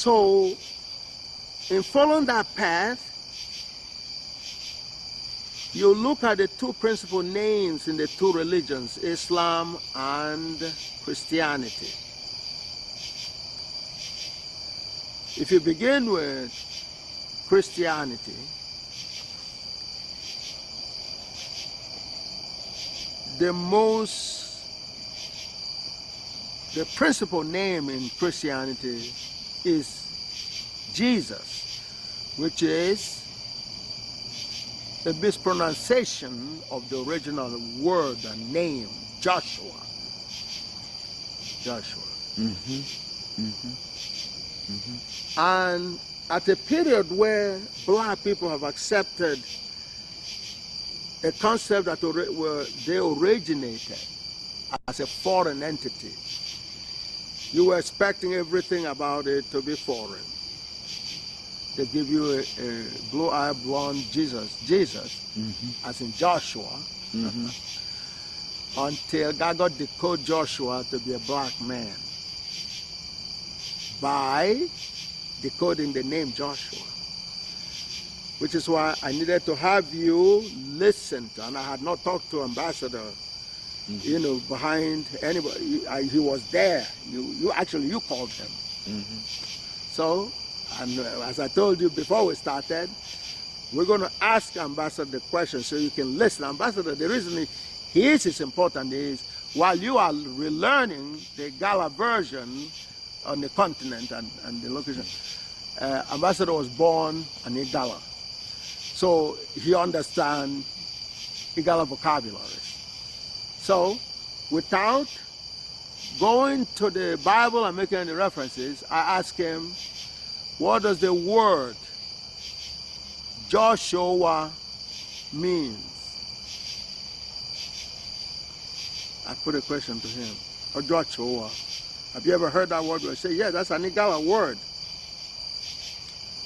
So, in following that path, you look at the two principal names in the two religions, Islam and Christianity. If you begin with Christianity, the principal name in Christianity is Jesus, which is a mispronunciation of the original word and name, Joshua. Joshua. And at a period where black people have accepted a concept that they originated as a foreign entity, you were expecting everything about it to be foreign. They give you a blue-eyed blonde Jesus, as in Joshua, until GAGUT decoded Joshua to be a black man by decoding the name Joshua, which is why I needed to have you listen to, and I had not talked to Ambassador, you know, behind anybody. He was there. You called him. So, and as I told you before we started, we're going to ask Ambassador the question so you can listen. Ambassador, the reason his is important is while you are relearning the Igala version on the continent and the location, Ambassador was born an Igala. So he understands Igala vocabulary. So without going to the Bible and making any references, I asked him, what does the word Joshua mean? I put a question to him. Or Joshua. Have you ever heard that word? I say, yeah, that's an Igala word.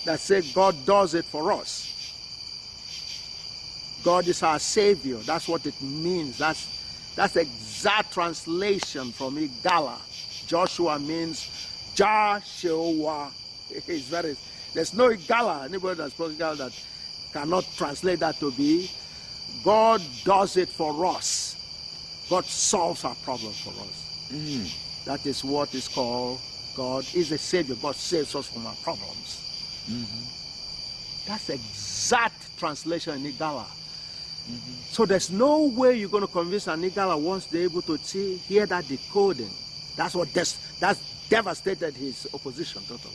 That says God does it for us. God is our Savior. That's what it means. That's the exact translation from Igala. Joshua means Joshua. There's no Igala, anybody that speaks Igala that cannot translate that to be God does it for us. God solves our problem for us. That is what is called God is a Savior. God saves us from our problems. That's the exact translation in Igala. So there's no way you're going to convince an Igala once they're able to hear that decoding. That's devastated his opposition totally.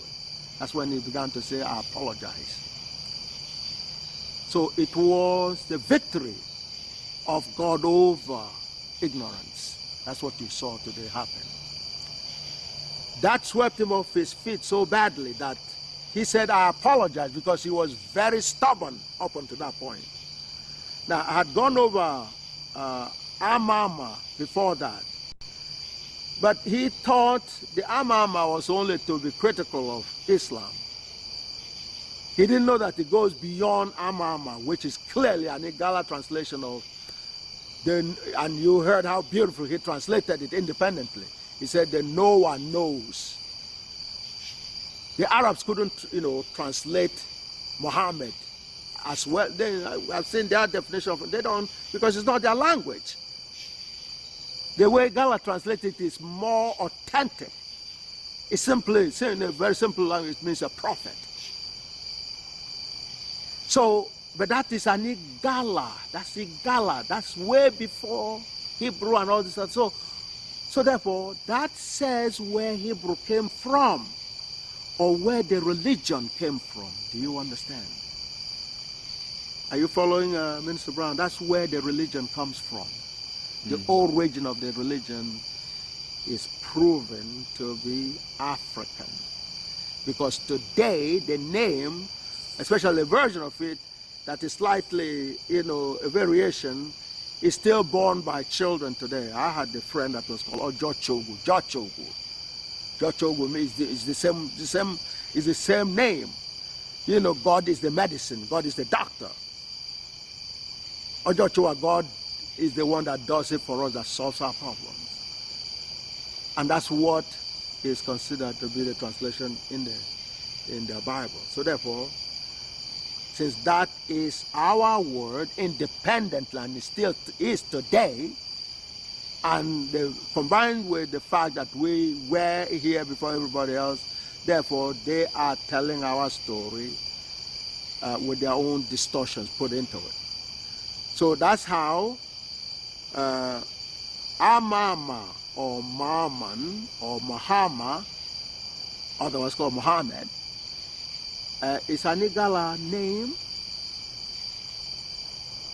That's when he began to say, I apologize. So it was the victory of God over ignorance. That's what you saw today happen. That swept him off his feet so badly that he said, I apologize, because he was very stubborn up until that point. Now, I had gone over Amama before that. But he thought the Amama was only to be critical of Islam. He didn't know that it goes beyond Amama, which is clearly an Igala translation of and you heard how beautiful he translated it independently. He said the Noah knows. The Arabs couldn't, translate Muhammad as well. I've seen their definition of it. They don't, because it's not their language. The way Igala translated it is more authentic. It's simply, in a very simple language, it means a prophet. So, but that is an Igala. That's Igala. That's way before Hebrew and all this. So therefore, that says where Hebrew came from, or where the religion came from. Do you understand? Are you following, Minister Brown? That's where the religion comes from. The origin of the religion is proven to be African. Because today, the name, especially a version of it, that is slightly, a variation, is still borne by children today. I had a friend that was called Jochogu. Jochogu is the same name. God is the medicine. God is the doctor. Ojochua, God is the one that does it for us, that solves our problems. And that's what is considered to be the translation in there. in the Bible. So therefore, since that is our word independently and it still is today, and combined with the fact that we were here before everybody else, therefore they are telling our story with their own distortions put into it. So that's how Amama or Maman or Muhammad, otherwise called Muhammad, is an Igala name,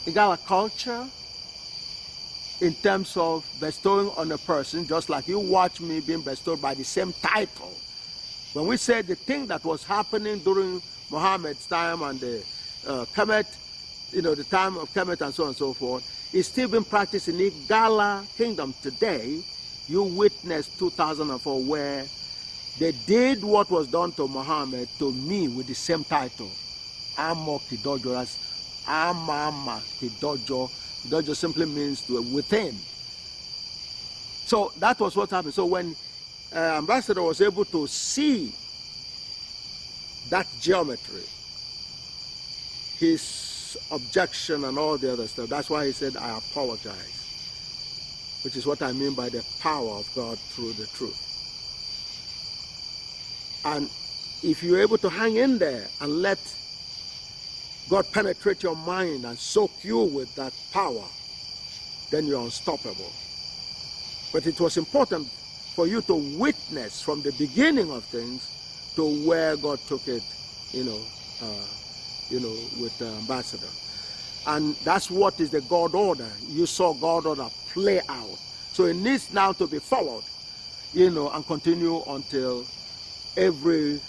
Igala culture, in terms of bestowing on a person, just like you watch me being bestowed by the same title. When we say the thing that was happening during Muhammad's time and the Kemet, the time of Kemet and so on and so forth, is still being practiced in Igala kingdom today. You witnessed 2004 where they did what was done to Muhammad to me with the same title. Amo Kidojo, that's Amama Kidojo. Kidojo simply means within. So that was what happened. So when Ambassador was able to see that geometry, his objection and all the other stuff, that's why he said, I apologize, which is what I mean by the power of God through the truth. And if you're able to hang in there and let God penetrate your mind and soak you with that power, then you're unstoppable. But it was important for you to witness from the beginning of things to where God took it, with the Ambassador. And that's what is the God order. You saw God order play out. So it needs now to be followed, and continue until every